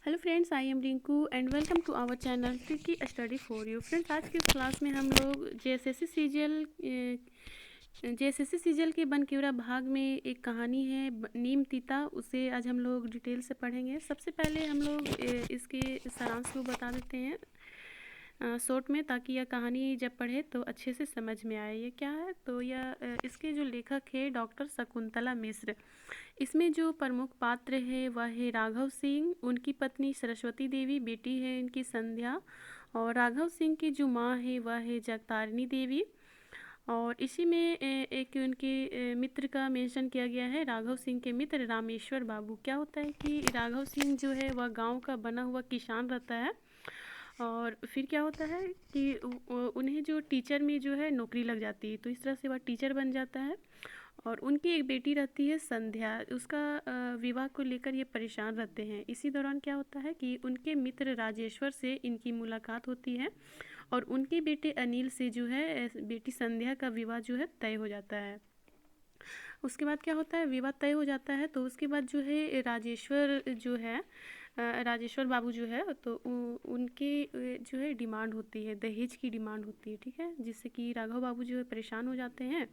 Hello friends, I am Rinku and welcome to our channel tricky study for you. Friends, आज की इस class में हम लोग जेएसएससी सीजीएल के बनकेवरा भाग में एक कहानी है नीम तीता, उसे आज हम लोग डिटेल से पढ़ेंगे। सबसे पहले हम लोग इसके सारांश को बता देते हैं शॉर्ट में, ताकि यह कहानी जब पढ़े तो अच्छे से समझ में आए ये क्या है। तो यह इसके जो लेखक है डॉक्टर शकुंतला मिश्र। इसमें जो प्रमुख पात्र है वह है राघव सिंह, उनकी पत्नी सरस्वती देवी, बेटी है इनकी संध्या, और राघव सिंह की जो माँ है वह है जगतारिणी देवी। और इसी में एक उनके मित्र का मेंशन किया गया है, राघव सिंह के मित्र रामेश्वर बाबू। क्या होता है कि राघव सिंह जो है वह गांव का बना हुआ किसान रहता है, और फिर क्या होता है कि उन्हें जो टीचर में जो है नौकरी लग जाती है, तो इस तरह से वह टीचर बन जाता है। और उनकी एक बेटी रहती है संध्या, उसका विवाह को लेकर ये परेशान रहते हैं। इसी दौरान क्या होता है कि उनके मित्र राजेश्वर से इनकी मुलाकात होती है, और उनके बेटे अनिल से जो है बेटी संध्या का विवाह जो है तय हो जाता है। उसके बाद क्या होता है, विवाह तय हो जाता है, तो उसके बाद जो है राजेश्वर बाबू जो है, तो उनके जो है डिमांड होती है, दहेज की डिमांड होती है, ठीक है, जिससे कि राघव बाबू जो है परेशान हो जाते हैं।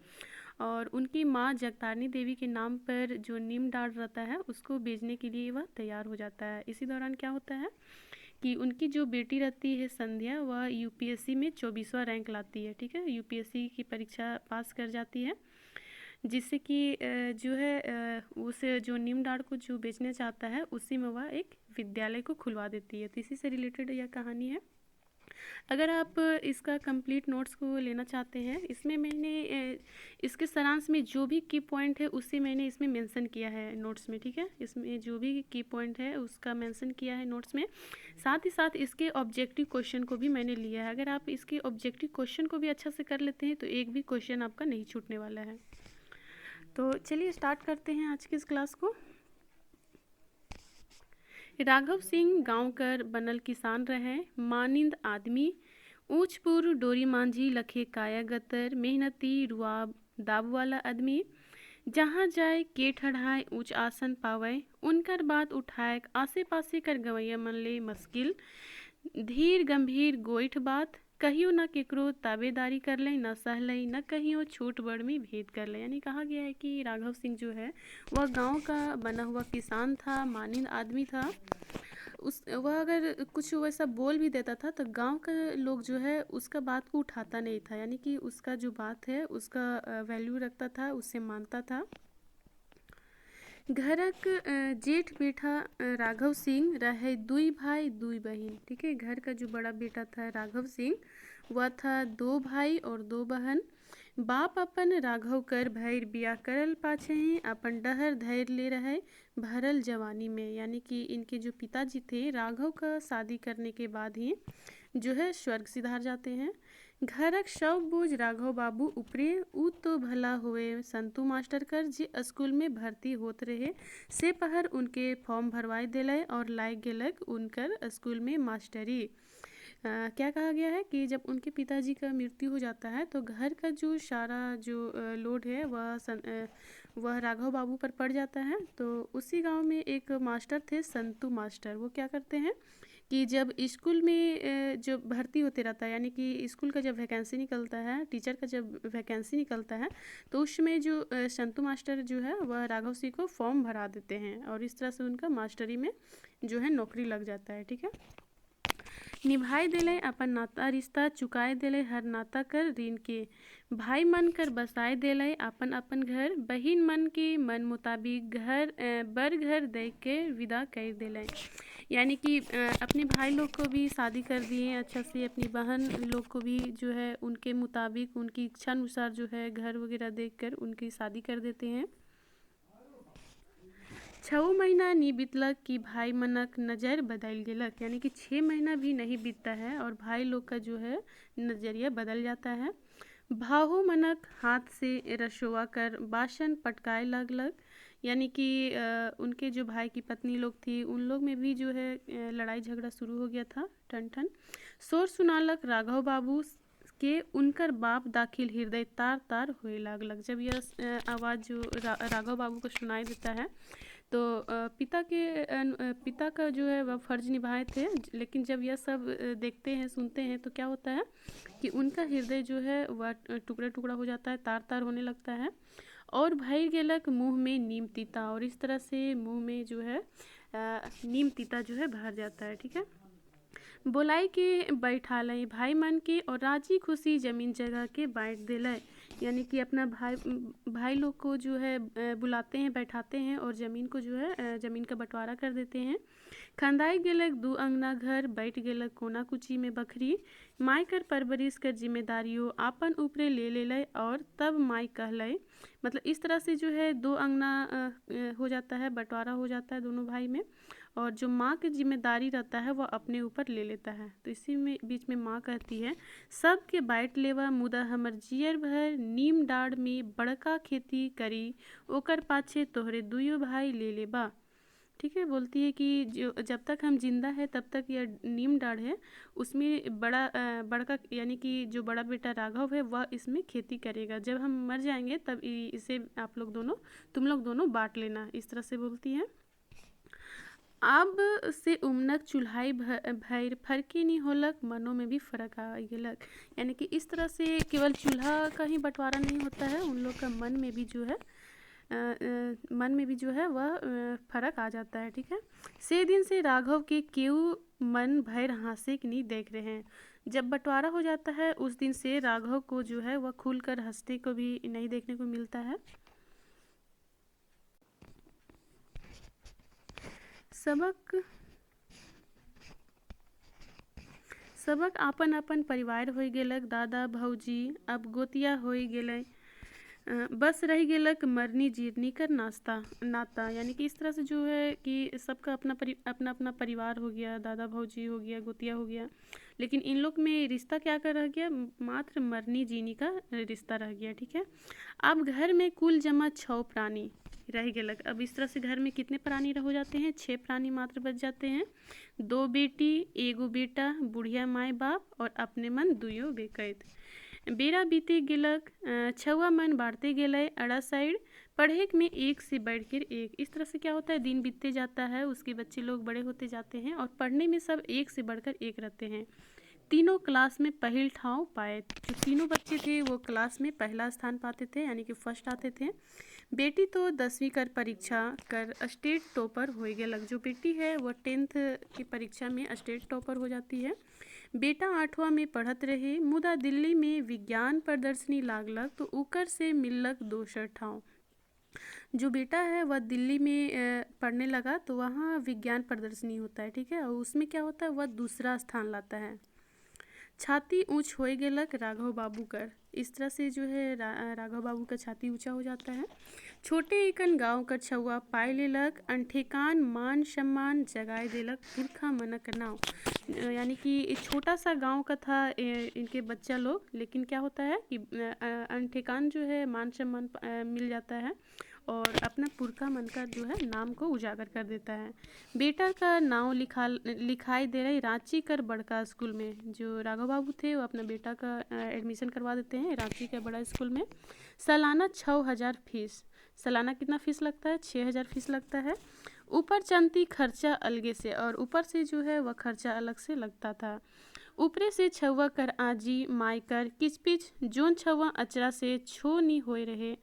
और उनकी माँ जगतारिणी देवी के नाम पर जो नीम डाल रहता है उसको बेचने के लिए वह तैयार हो जाता है। इसी दौरान क्या होता है कि उनकी जो बेटी रहती है संध्या, वह यूपीएससी में 24वां रैंक लाती है, ठीक है, यूपीएससी की परीक्षा पास कर जाती है, जिससे कि जो है उस जो नीम डाल को जो बेचना चाहता है उसी में वह एक विद्यालय को खुलवा देती है। तो इसी से रिलेटेड यह कहानी है। अगर आप इसका कंप्लीट नोट्स को लेना चाहते हैं, इसमें मैंने इसके सारांश में जो भी की पॉइंट है उससे मैंने इसमें मेंशन किया है नोट्स में, ठीक है, इसमें जो भी की पॉइंट है उसका मेंशन किया है नोट्स में। साथ ही साथ इसके ऑब्जेक्टिव क्वेश्चन को भी मैंने लिया है। अगर आप इसके ऑब्जेक्टिव क्वेश्चन को भी अच्छा से कर लेते हैं तो एक भी क्वेश्चन आपका नहीं छूटने वाला है। तो चलिए स्टार्ट करते हैं आज की इस क्लास को। राघव सिंह गांव कर बनल किसान रहे, मानिंद आदमी, ऊंचपुर डोरी मांझी लखे काया गतर, मेहनती रुआब दाब वाला आदमी। जहाँ जाए के ठढ़ाए ऊंच आसन पावे, उनकर बात उठाए आसे पासे कर गवैया मन ले मुश्किल। धीर गंभीर गोइठ बात, कहियो न केकरो ताबेदारी कर ले, न सहलई न कहियो छोट बड़ में भेद कर ले। यानी कहा गया है कि राघव सिंह जो है वह गांव का बना हुआ किसान था, मानिंद आदमी था। वह अगर कुछ वैसा बोल भी देता था तो गांव का लोग जो है उसका बात को उठाता नहीं था, यानी कि उसका जो बात है उसका वैल्यू रखता था, उससे मानता था। घरक जेठ बेटा राघव सिंह रहे दुई भाई दुई बहन, ठीक है, घर का जो बड़ा बेटा था राघव सिंह, वह था 2 भाई और 2 बहन। बाप अपन राघव कर भैर बिया करल पाछे ही अपन डहर धैर्य ले रहे भरल जवानी में, यानी कि इनके जो पिताजी थे राघव का शादी करने के बाद ही जो है स्वर्ग सिधार जाते हैं। घरक शव बोझ राघव बाबू उपरे ऊ तो भला हुए संतू मास्टर कर जे स्कूल में भर्ती होत रहे, से पहर उनके फॉर्म भरवाई दिलय और लायक गेलक उनकर स्कूल में मास्टरी। क्या कहा गया है कि जब उनके पिताजी का मृत्यु हो जाता है तो घर का जो सारा जो लोड है वह राघव बाबू पर पड़ जाता है। तो उसी गांव में एक मास्टर थे संतू मास्टर, वो क्या करते हैं कि जब स्कूल में जो भर्ती होते रहता है, यानी कि स्कूल का जब वैकेंसी निकलता है, टीचर का जब वैकेंसी निकलता है, तो उसमें जो संतू मास्टर जो है वह राघव सिंह को फॉर्म भरा देते हैं, और इस तरह से उनका मास्टरी में जो है नौकरी लग जाता है, ठीक है। निभाए दिले अपन नाता रिश्ता, चुकाए दिले हर नाता कर ऋण के, भाई मन कर बसाए दिले अपन अपन घर, बहिन मन के मन मुताबिक घर बर घर दे के विदा कर दिले। यानी कि अपने भाई लोग को भी शादी कर दिए अच्छा से, अपनी बहन लोग को भी जो है उनके मुताबिक उनकी इच्छा अनुसार जो है घर वगैरह देखकर उनकी शादी कर देते हैं। 6 महीना नी बीतलक कि भाई मनक नज़र बदल गेलक, यानी कि 6 महीना भी नहीं बीतता है और भाई लोग का जो है नज़रिया बदल जाता है। भाहो मनक हाथ से रसोवा कर बासन पटकाए लगलक, यानी कि उनके जो भाई की पत्नी लोग थी उन लोग में भी जो है लड़ाई झगड़ा शुरू हो गया था, ठन ठन। शोर सुनालक राघव बाबू के उनकर बाप दाखिल हृदय तार तार होए लागलक। जब यह आवाज़ जो राघव बाबू को सुनाई देता है तो पिता का जो है वह फ़र्ज़ निभाए थे, लेकिन जब यह सब देखते हैं सुनते हैं तो क्या होता है कि उनका हृदय जो है वह टुकड़ा टुकड़ा हो जाता है, तार तार होने लगता है। और भई गेलक मुँह में नीम तीता, और इस तरह से मुँह में जो है नीम तीता जो है भर जाता है। ठीक है। बोलाई के बैठालय भाई मन के, और राजी खुशी जमीन जगह के बांट दिलय। यानी कि अपना भाई लोग को जो है बुलाते हैं, बैठाते हैं और ज़मीन को जो है ज़मीन का बंटवारा कर देते हैं। खंदाई गेलक दू अंगना घर, बैठ गेलक कोना कुची में बखरी। माई कर परवरिश कर जिम्मेदारियों आपन ऊपरे ले लेलय, और तब माई कहलय। मतलब इस तरह से जो है दो अंगना हो जाता है, बंटवारा हो जाता है दोनों भाई में, और जो माँ की जिम्मेदारी रहता है वह अपने ऊपर ले लेता है। तो इसी में बीच में माँ कहती है, सब के बाँट लेवा मुदा हमर जियर भर, नीम डाढ़ में बड़का खेती करी, ओकर पाछे तोहरे दुइयो भाई ले लेबा। ठीक है। बोलती है कि जो जब तक हम जिंदा है तब तक यह नीम डाढ़ है, उसमें बड़का यानी कि जो बड़ा बेटा राघव है वह इसमें खेती करेगा। जब हम मर जाएंगे तब इसे आप लोग दोनों तुम लोग दोनों बांट लेना, इस तरह से बोलती है। अब से उमनक चूल्हाई भैर फर्की नहीं होलक, मनों में भी फर्क आ गेलक। यानी कि इस तरह से केवल चूल्हा का ही बंटवारा नहीं होता है, उन लोग का मन में भी जो है मन में भी जो है वह फर्क आ जाता है। ठीक है। से दिन से राघव के क्यों मन भैर हंसे कि नहीं देख रहे हैं। जब बंटवारा हो जाता है उस दिन से राघव को जो है वह खुलकर हंसते को भी नहीं देखने को मिलता है। सबक सबक आपन आपन परिवार हो गेलक, दादा भौजी अब गोतिया हो गेलै, बस रह गेलक मरनी जीरनी कर नाता। यानी कि इस तरह से जो है कि सबका अपना अपना परिवार हो गया, दादा भौजी हो गया, गोतिया हो गया, लेकिन इन लोग में रिश्ता क्या कर रह गया, मात्र मरनी जीनी का रिश्ता रह गया। ठीक है। अब घर में कुल जमा 6 प्राणी रह गेलक। अब इस तरह से घर में कितने प्राणी हो जाते हैं, 6 प्राणी मात्र बच जाते हैं। 2 बेटी, एगो बेटा, बुढ़िया माए बाप और अपने मन दुइयो बेकैत। बेरा बीते गेलक, छुआ मन बाढ़ते गेलै अड़ा साइड, पढ़े में एक से बढ़कर एक। इस तरह से क्या होता है, दिन बीतते जाता है, उसके बच्चे लोग बड़े होते जाते हैं और पढ़ने में सब एक से बढ़कर एक रहते हैं। तीनों क्लास में पहल ठाव पाए। जो तीनों बच्चे थे वो क्लास में पहला स्थान पाते थे, यानी कि फर्स्ट आते थे। बेटी तो 10वीं कर परीक्षा कर स्टेट टॉपर हो गेलक। जो बेटी है वो 10th की परीक्षा में स्टेट टॉपर हो जाती है। बेटा 8वां में पढ़त रहे, मुदा दिल्ली में विज्ञान प्रदर्शनी लागलक तो उकर से मिललक दोसर ठाव। जो बेटा है वह दिल्ली में पढ़ने लगा तो वहाँ विज्ञान प्रदर्शनी होता है। ठीक है। और उसमें क्या होता है, वह दूसरा स्थान लाता है। छाती ऊंच हो गेलक राघव बाबू कर। इस तरह से जो है राघव बाबू का छाती ऊंचा हो जाता है। छोटे एकन गांव का छुआ पाए लेलक, अनठेकान मान सम्मान जगाए देलक पुरखा मनक नाव। यानी कि छोटा सा गांव का था इनके बच्चा लोग, लेकिन क्या होता है कि अनठेकान जो है मान सम्मान मिल जाता है और अपना पुरखा मन का जो है नाम को उजागर कर देता है। बेटा का नाम लिखाई दे रही रांची कर बड़का स्कूल में। जो राघव बाबू थे वो अपना बेटा का एडमिशन करवा देते हैं रांची के बड़ा स्कूल में। सालाना 6000 फीस। सालाना कितना फ़ीस लगता है, 6000 फीस लगता है। ऊपर चलती खर्चा अलगे से, और ऊपर से जो है वह खर्चा अलग से लगता था। ऊपरे से छुआ कर आजी माई कर किचपिच, जोन छुआ अचरा से छो नी होए रहे,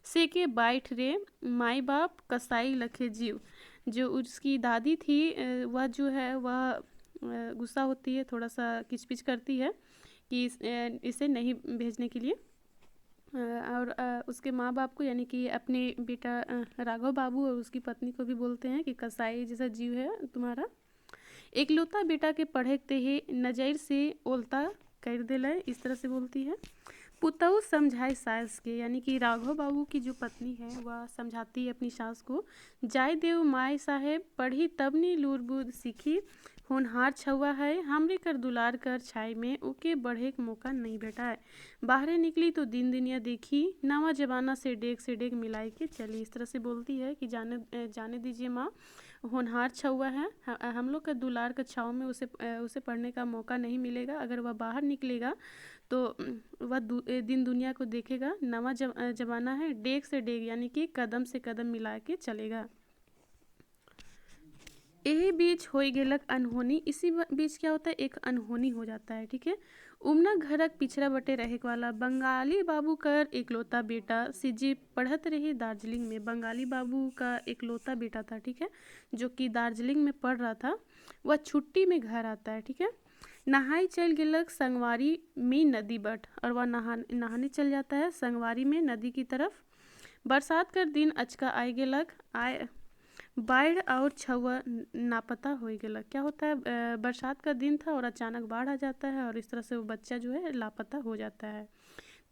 सेके बैठ रे माई बाप कसाई लखे जीव। जो उसकी दादी थी वह जो है वह गुस्सा होती है, थोड़ा सा किचपिच करती है कि इसे नहीं भेजने के लिए, और उसके माँ बाप को यानी कि अपने बेटा राघव बाबू और उसकी पत्नी को भी बोलते हैं कि कसाई जैसा जीव है तुम्हारा। एकलौता बेटा के पढ़ते ही नजर से ओलता कर दिला, इस तरह से बोलती है। पुतहु समझाए सास के, यानी कि राघव बाबू की जो पत्नी है वह समझाती है अपनी सास को। जाय देव माय साहेब पढ़ी तब नी लूर बूद सीखी, होनहार छुआ है हमरे कर दुलार कर छाई में ओके बढ़े का मौका नहीं बेटा है। बाहरे निकली तो दिन दुनिया देखी, नवा जमाना से डेग मिलाई के चली। इस तरह से बोलती है कि जाने दीजिए माँ, होनहार छुआ है, हम लोग का दुलार का छाव में उसे पढ़ने का मौका नहीं मिलेगा। अगर वह बाहर निकलेगा तो वह दिन दुनिया को देखेगा। नवा जमाना है, डेग से डेग यानी कि कदम से कदम मिला के चलेगा। यही बीच हो गेलक अनहोनी। इसी बीच क्या होता है, एक अनहोनी हो जाता है, ठीक है। उमना घरक पिछड़ा बटे रहे वाला बंगाली बाबू कर एकलौता बेटा सिजी पढ़त रही दार्जिलिंग में। बंगाली बाबू का एकलौता बेटा था, ठीक है, जो कि दार्जिलिंग में पढ़ रहा था। वह छुट्टी में घर आता है, ठीक है। नहाई चल गेलक संगवारी में नदी बट, और वह नहाने चल जाता है संगवारी में नदी की तरफ। बरसात कर दिन अचका आए गेलक, आए बाढ़ और छवा नापता हो गेलक। क्या होता है, बरसात का दिन था और अचानक बाढ़ आ जाता है और इस तरह से वो बच्चा जो है लापता हो जाता है।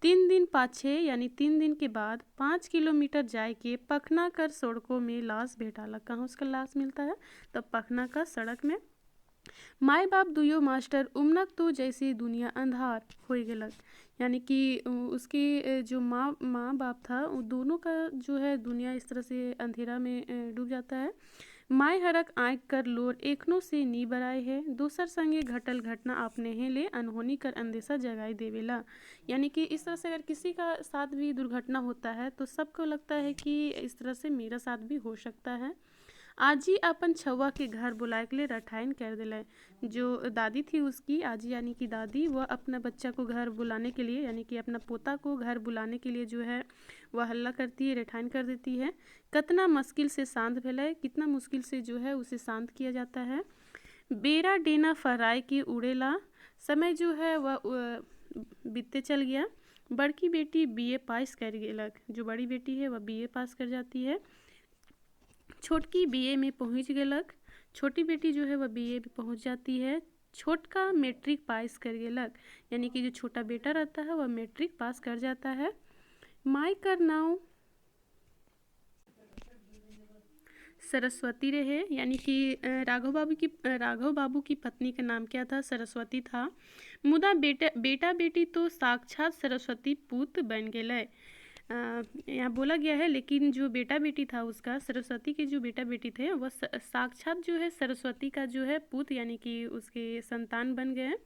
3 दिन पाछे यानी 3 दिन के बाद 5 किलोमीटर जाए के पखना कर सड़कों में लाश भेटालक। कहाँ उसका लाश मिलता है, तो पखना का सड़क में। माए बाप दुयो मास्टर उमनक तो जैसे दुनिया अंधार हो गेलक, यानी कि उसकी जो माँ बाप था वो दोनों का जो है दुनिया इस तरह से अंधेरा में डूब जाता है। माय हरक आँख कर लोर एखनों से नी बराए है, दूसर संगे घटल घटना अपने हैं ले अनहोनी कर अंदेशा जगाई देवेला। यानी कि इस तरह से अगर किसी का साथ भी दुर्घटना होता है तो सबको लगता है कि इस तरह से मेरा साथ भी हो सकता है। आजी अपन छवा के घर बुलाए के लिए रठाइन कर दिला। जो दादी थी उसकी, आजी यानी कि दादी, वह अपना बच्चा को घर बुलाने के लिए यानी कि अपना पोता को घर बुलाने के लिए जो है वह हल्ला करती है, रठाइन कर देती है। कितना मुश्किल से शांत भेला, कितना मुश्किल से जो है उसे शांत किया जाता है। बेरा डेना फहराए के उड़ेला, समय जो है वह बीतते चल गया। बड़की बेटी बीए पास कर गेलक, जो बड़ी बेटी है वह बीए पास कर जाती है। छोटकी बीए में पहुंच गेलक, छोटी बेटी जो है वह बीए में पहुंच जाती है। छोटका मैट्रिक पास कर गेलक, यानी कि जो छोटा बेटा रहता है वह मैट्रिक पास कर जाता है। माई कर नाव सरस्वती रहे, यानी कि राघव बाबू की पत्नी का नाम क्या था, सरस्वती था। मुदा बेटा बेटी तो साक्षात सरस्वती पुत्र बन गए। यहाँ बोला गया है, लेकिन जो बेटा बेटी था उसका, सरस्वती के जो बेटा बेटी थे वह साक्षात जो है सरस्वती का जो है पुत्र यानी कि उसके संतान बन गए।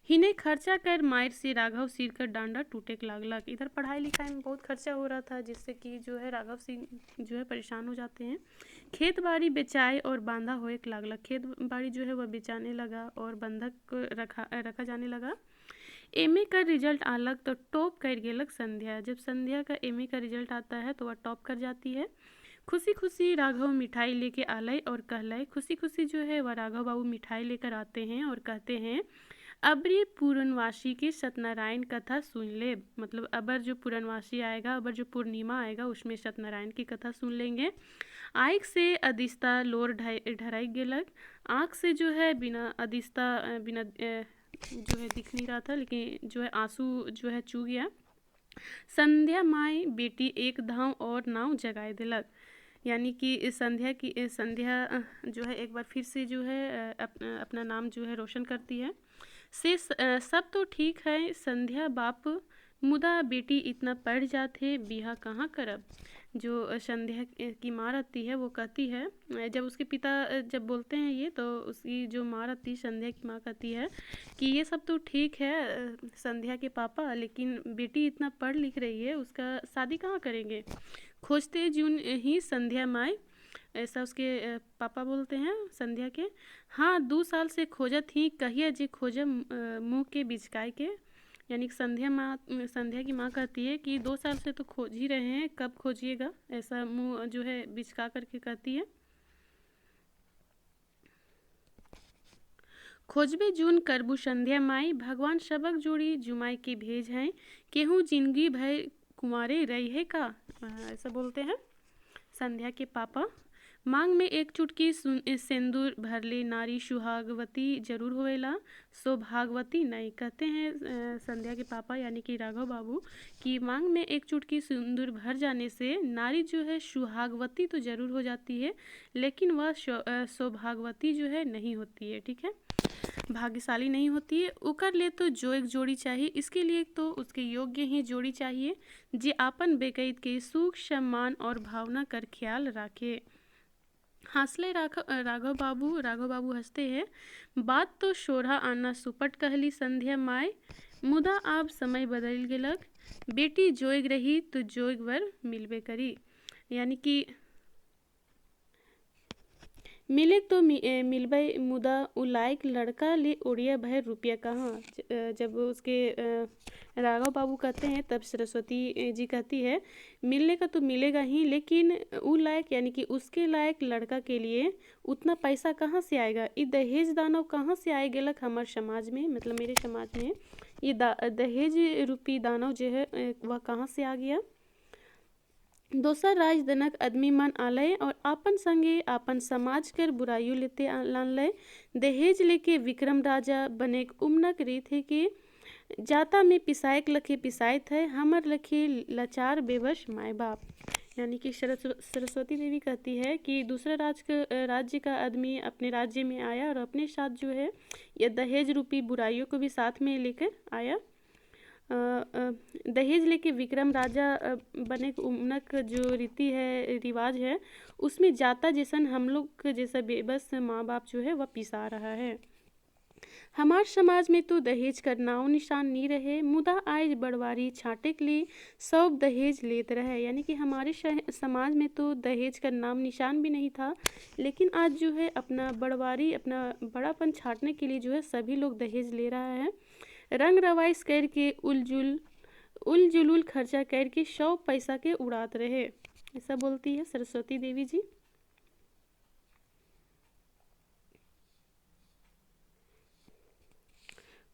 हिने खर्चा कर मायर से राघव सिर का डांडा टूटे लागलक। इधर पढ़ाई लिखाई में बहुत खर्चा हो रहा था, जिससे कि जो है राघव सिंह जो है परेशान हो जाते हैं। खेत बाड़ी बेचाए और बांधा होए लागलक, खेत बाड़ी जो है वह बेचाने लगा और बंधक रखा जाने लगा। एमए का रिजल्ट आलक तो टॉप कर गेलक संध्या। जब संध्या का एमए का रिजल्ट आता है तो वह टॉप कर जाती है। खुशी खुशी राघव मिठाई लेके आलय और कहलय, खुशी खुशी जो है वह राघव बाबू मिठाई लेकर आते हैं और कहते हैं, अबरी पूर्णवासी की सत्यनारायण कथा सुन ले। मतलब अबर जो पूर्णवासी आएगा, अबर जो पूर्णिमा आएगा उसमें सत्यनारायण की कथा सुन लेंगे। आँख से अदिस्ता लोर ढराई गेलक, आँख से जो है बिना अदिस्ता बिना जो है दिख नहीं रहा था, लेकिन जो है आंसू जो है चू गया। संध्या माई बेटी एक धाव और नाव जगाए दिलक, यानी कि संध्या जो है एक बार फिर से जो है अपना नाम जो है रोशन करती है। से सब तो ठीक है संध्या बाप, मुदा बेटी इतना पढ़ जाते बिहा कहाँ करब। जो संध्या की माँ रहती है वो कहती है, जब उसके पिता जब बोलते हैं ये, तो उसकी जो माँ रहती है संध्या की माँ कहती है कि ये सब तो ठीक है संध्या के पापा, लेकिन बेटी इतना पढ़ लिख रही है उसका शादी कहाँ करेंगे। खोजते जून ही संध्या माई, ऐसा उसके पापा बोलते हैं संध्या के। हाँ 2 साल से खोजत ही, कहिए जे खोजब मुँह के बिचकाए के। यानी कि संध्या की माँ कहती है कि 2 साल से तो खोज ही रहे हैं, कब खोजिएगा, ऐसा मुँह जो है बिचका करके कहती है। खोजबे जून करबू संध्या माई, भगवान सबक जोड़ी जुमाई के भेज हैं, केहूँ जिंदगी भर कुंवारे रही है का, ऐसा बोलते हैं संध्या के पापा। मांग में एक चुटकी सिंदूर भर ले नारी सुहागवती जरूर होएला, सौभागवती नहीं। कहते हैं संध्या के पापा यानी कि राघव बाबू की मांग में एक चुटकी सिंदूर भर जाने से नारी जो है सुहागवती तो जरूर हो जाती है, लेकिन वह सौभागवती जो है नहीं होती है, ठीक है, भाग्यशाली नहीं होती है। उकर ले तो जो एक जोड़ी चाहिए, इसके लिए तो उसके योग्य ही जोड़ी चाहिए, जे आपन बेकैद के सुख सम्मान और भावना कर ख्याल रखे। हंसले राघव बाबू हंसते हैं। बात तो शोरहा आना सुपट कहली संध्या माय, मुदा आप समय बदल गेलक, बेटी जोग रही तो जोग वर मिलबे करी। यानी कि मिले तो मिलबै मुदा उलायक लड़का ले उड़िया भय रुपया कहाँ। जब उसके राघव बाबू कहते हैं तब सरस्वती जी कहती है मिलने का तो मिलेगा ही, लेकिन उ लायक यानी कि उसके लायक लड़का के लिए उतना पैसा कहाँ से आएगा। ये दहेज दानव कहाँ से आए गेलक हमार समाज में, मतलब मेरे समाज में ये दहेज रूपी दानव जो है वह कहाँ से आ गया। दोसर राजदनक आदमी मन आलय और आपन संगे आपन समाज कर बुराइयों लेते लानलय। दहेज लेके विक्रम राजा बने उमनक रीत है कि जाता में पिसायक लखे पिसायत है, हमर लखे लाचार बेबस माए बाप। यानी कि सरस्वती देवी कहती है कि दूसरा राज्य का आदमी अपने राज्य में आया और अपने साथ जो है ये दहेज रूपी बुराइयों को भी साथ में लेकर आया। दहेज लेके विक्रम राजा बने उमनक जो रीति है रिवाज है उसमें जाता जैसन हम लोग जैसा बेबस माँ बाप जो है वह पिसा रहा है। हमार समाज में तो दहेज कर नाव निशान नहीं रहे, मुदा आज बड़वारी छाटे के लिए सब दहेज लेते रहे। यानी कि हमारे समाज में तो दहेज का नाम निशान भी नहीं था, लेकिन आज जो है अपना बड़वारी अपना बड़ापन छाटने के लिए जो है सभी लोग दहेज ले रहा है। रंग रवाइश करके उल जुलूल खर्चा करके 100 पैसा के उड़ाते रहे, ऐसा बोलती है सरस्वती देवी जी।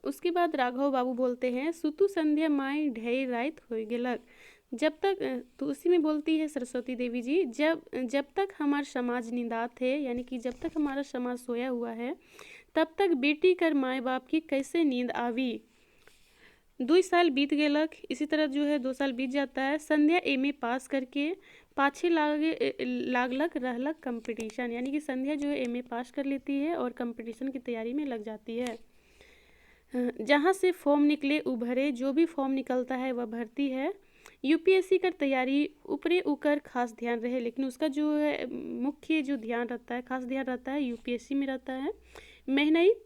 उसके बाद राघव बाबू बोलते हैं सुतु संध्या माई ढेर रात हो गेलक। जब तक तो उसी में बोलती है सरस्वती देवी जी जब तक हमारा समाज निंदात है, यानी कि जब तक हमारा समाज सोया हुआ है तब तक बेटी कर माए बाप की कैसे नींद आवी। 2 साल बीत गेलक, इसी तरह जो है 2 साल बीत जाता है। संध्या एमए पास करके पाछे लागलक रहलक कंपटीशन, यानी कि संध्या जो है एमए पास कर लेती है और कंपटीशन की तैयारी में लग जाती है। जहाँ से फॉर्म निकले उभरे, जो भी फॉर्म निकलता है वह भरती है। यूपीएससी का तैयारी ऊपरे ऊपर खास ध्यान रहे, लेकिन उसका जो है मुख्य जो ध्यान रहता है खास ध्यान रहता है यूपीएससी में रहता है। मेहनत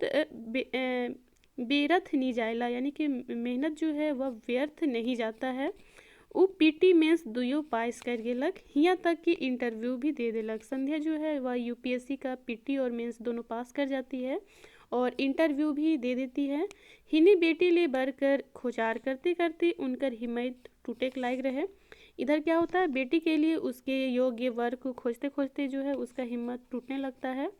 बेरथ नहीं जायला, यानी कि मेहनत जो है वह व्यर्थ नहीं जाता है। वो पीटी मेंस दुयो पास कर गेलक, यहाँ तक कि इंटरव्यू भी दे देलक। संध्या जो है वह यूपीएससी का पीटी और मेंस दोनों पास कर जाती है और इंटरव्यू भी दे देती है। हिनी बेटी ले बढ़कर खोचार करते करते उनकर हिम्मत टूटे के लायक रहे। इधर क्या होता है, बेटी के लिए उसके योग्य वर्ग को खोजते खोजते जो है उसका हिम्मत टूटने लगता है।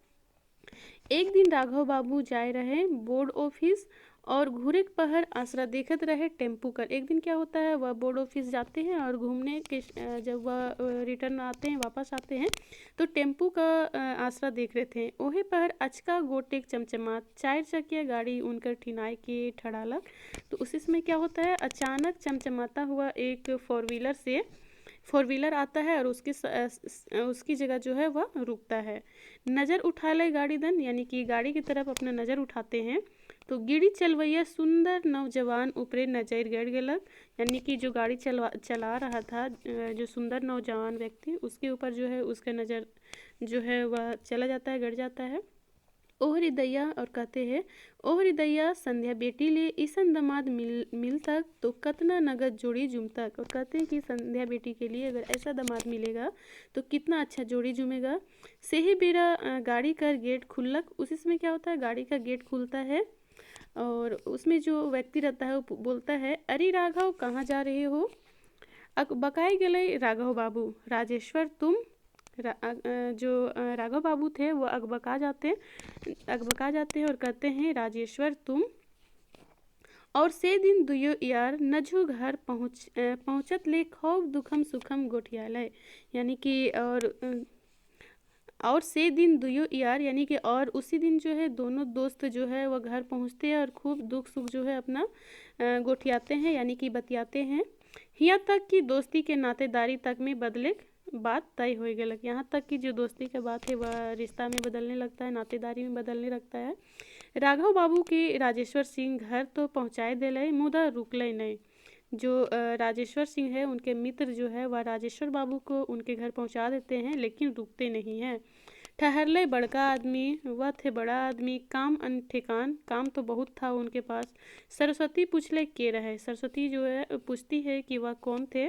एक दिन राघव बाबू जाए रहे बोर्ड ऑफिस और घूरे पहर आसरा देखत रहे टेम्पू कर। एक दिन क्या होता है वह बोर्ड ऑफिस जाते हैं और घूमने के जब वह रिटर्न आते हैं वापस आते हैं तो टेम्पू का आसरा देख रहे थे। ओहे पहर अचका गोटेक चमचमात 4 चकिया गाड़ी उनकर ठिनाई के ठड़ालक। तो उसी समय क्या होता है अचानक चमचमाता हुआ एक फोर व्हीलर आता है और उसकी जगह जो है वह रुकता है। नज़र उठा ले गाड़ी दन, यानी कि गाड़ी की तरफ अपना नज़र उठाते हैं तो गिड़ी चलवैया सुंदर नौजवान ऊपरे नजर गड़ गेलक। यानी कि जो गाड़ी चला रहा था जो सुंदर नौजवान व्यक्ति उसके ऊपर जो है उसका नज़र जो है वह चला जाता है, गड़ जाता है। ओहरी दैया और कहते हैं ओहरी दैया संध्या बेटी ले ईसन दमाद मिल तक तो कतना नगद जोड़ी जुम तक। और कहते हैं कि संध्या बेटी के लिए अगर ऐसा दामाद मिलेगा तो कितना अच्छा जोड़ी जुमेगा। से ही बेरा गाड़ी का गेट खुलक। उसी समय क्या होता है गाड़ी का गेट खुलता है और उसमें जो व्यक्ति रहता है वो बोलता है अरे राघव कहाँ जा रहे हो। बकाए गए राघव बाबू राजेश्वर तुम जो राघव बाबू थे वो अकबका जाते हैं और कहते हैं राजेश्वर तुम। और से दिन दुयो यार नझु घर पहुँचत ले खूब दुखम सुखम गोठियालय। यानी कि और से दिन दुयो यार यानी कि और उसी दिन जो है दोनों दोस्त जो है वह घर पहुँचते हैं और खूब दुख सुख जो है अपना गोठियाते हैं, यानी कि बतियाते हैं। यहाँ तक कि दोस्ती के नातेदारी तक में बदले बात तय हो गलक। यहाँ तक कि जो दोस्ती का बात है वह रिश्ता में बदलने लगता है, नातेदारी में बदलने लगता है। राघव बाबू के राजेश्वर सिंह घर तो पहुँचाए दिले मुदा रुकले नहीं। जो राजेश्वर सिंह है उनके मित्र जो है वह राजेश्वर बाबू को उनके घर पहुंचा देते हैं, लेकिन रुकते नहीं हैं। ठहरले बड़का आदमी, वह थे बड़ा आदमी, काम अनठेकान, काम तो बहुत था उनके पास। सरस्वती पूछले के रहे। सरस्वती जो है पूछती है कि वह कौन थे।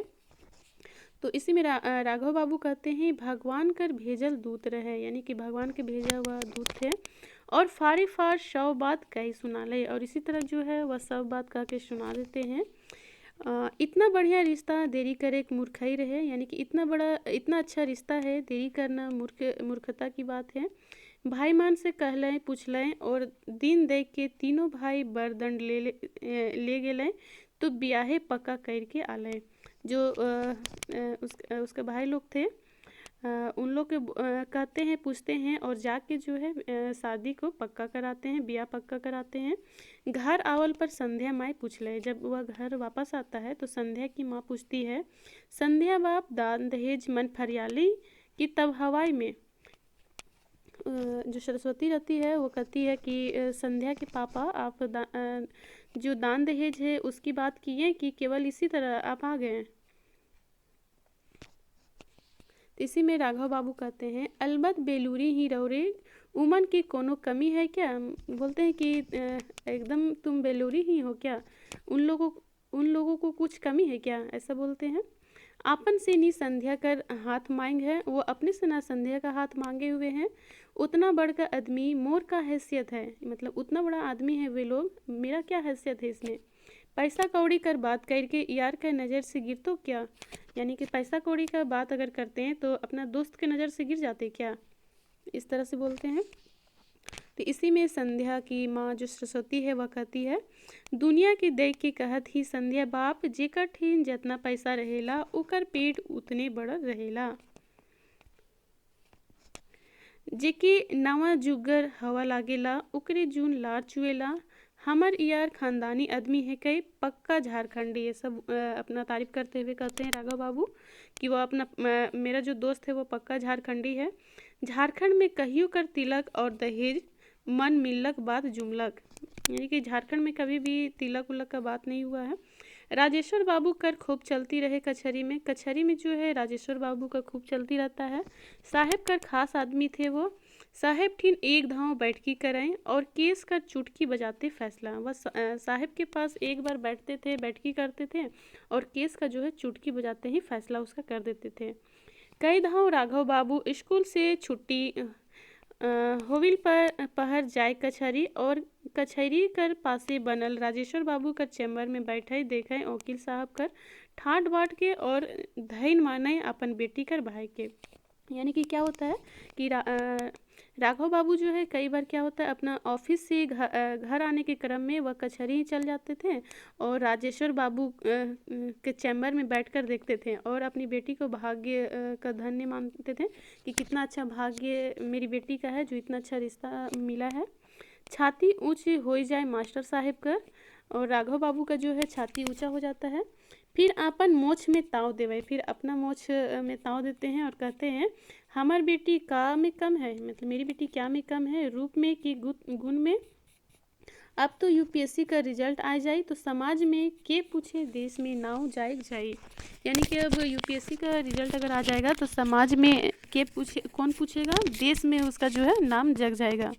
तो इसी में राघव बाबू कहते हैं भगवान कर भेजल दूत रहे, यानी कि भगवान के भेजा हुआ दूत थे। और फारी फार शव बात कही सुना ले, और इसी तरह जो है वह सब बात कह के सुना देते हैं। इतना बढ़िया रिश्ता देरी करे एक मूर्खाई रहे, यानी कि इतना अच्छा रिश्ता है, देरी करना मूर्खता की बात है। भाई मान से कहलें पूछ लें, और दिन देख के तीनों भाई बरदंड ले गेलें, तो ब्याहे पक्का करके आलें। जो उसके भाई लोग थे, उन लोग के कहते हैं, पूछते हैं, और जाके जो है शादी को पक्का कराते हैं, ब्याह पक्का कराते हैं। घर आवल पर संध्या माई पूछ ले, जब वह घर वापस आता है तो संध्या की माँ पूछती है, संध्या बाप दान दहेज मन फरियाली कि तब हवाई में। जो सरस्वती रहती है वो कहती है कि संध्या के पापा आप जो दान दहेज है उसकी बात किए कि केवल इसी तरह आप आ गए। इसी में राघव बाबू कहते हैं, अलबत बेलूरी ही रौरे उमन की कोनो कमी है क्या। बोलते हैं कि एकदम तुम बेलूरी ही हो क्या, उन लोगों को कुछ कमी है क्या, ऐसा बोलते हैं। आपन से नी संध्या कर हाथ मांग है, वो अपने से ना संध्या का हाथ मांगे हुए हैं। उतना बड़ का आदमी मोर का हैसियत है, मतलब उतना बड़ा आदमी है वे लोग, मेरा क्या हैसियत है इसमें। पैसा कौड़ी कर बात करके यार का नज़र से गिर तो क्या, यानी कि पैसा कौड़ी का बात अगर करते हैं तो अपना दोस्त के नज़र से गिर जाते क्या, इस तरह से बोलते हैं। तो इसी में संध्या की माँ जो सरस्वती है वह कहती है, दुनिया की देख के कहत ही संध्या बाप, जेकर ठीन जितना पैसा रहेला ओकर पेट उतने बड़ा रहेला। जेके नवा जुगर हवा लागेला ओकरे जून लार चुएला। हमर यार खानदानी आदमी है, कई पक्का झारखंडी। ये सब अपना तारीफ करते हुए कहते हैं राघव बाबू कि वो अपना मेरा जो दोस्त है वो पक्का झारखंडी है। झारखंड में कहियो कर तिलक और दहेज मन मिलक बात जुमलक, यानी कि झारखंड में कभी भी तिलक उलक का बात नहीं हुआ है। राजेश्वर बाबू कर खूब चलती रहे कचहरी में जो है राजेश्वर बाबू का खूब चलती रहता है। साहेब कर खास आदमी थे वो। साहेब ठीन एक धाव बैठकी कराएं और केस कर चुटकी बजाते फैसला। वह साहेब के पास एक बार बैठते थे, बैठकी करते थे, और केस का जो है चुटकी बजाते ही फैसला उसका कर देते थे। कई धाव राघव बाबू स्कूल से छुट्टी होविल पर पहर जाए कचहरी, और कचहरी कर पासे बनल राजेश्वर बाबू कर चैम्बर में बैठे देखे वकील साहब कर ठाट बाट के और धैन माने अपन बेटी कर भाई के। यानी कि क्या होता है कि राघव बाबू जो है कई बार क्या होता है अपना ऑफिस से घर आने के क्रम में वह कचहरी ही चल जाते थे, और राजेश्वर बाबू के चैम्बर में बैठकर देखते थे और अपनी बेटी को भाग्य का धन्य मानते थे कि कितना अच्छा भाग्य मेरी बेटी का है जो इतना अच्छा रिश्ता मिला है। छाती ऊँची हो जाए मास्टर साहेब का, और राघव बाबू का जो है छाती ऊँचा हो जाता है। फिर अपन मोछ में ताव देवे, फिर अपना मोछ में ताव देते हैं और कहते हैं, हमार बेटी का में कम है, मतलब मेरी बेटी क्या में कम है, रूप में कि गुण में। अब तो यूपीएससी का रिजल्ट आ जाए तो समाज में के पूछे, देश में नाव जाए। यानी कि अब यूपीएससी का रिजल्ट अगर आ जाएगा तो समाज में के पूछे, कौन पूछेगा, देश में उसका जो है नाम जग जाएगा।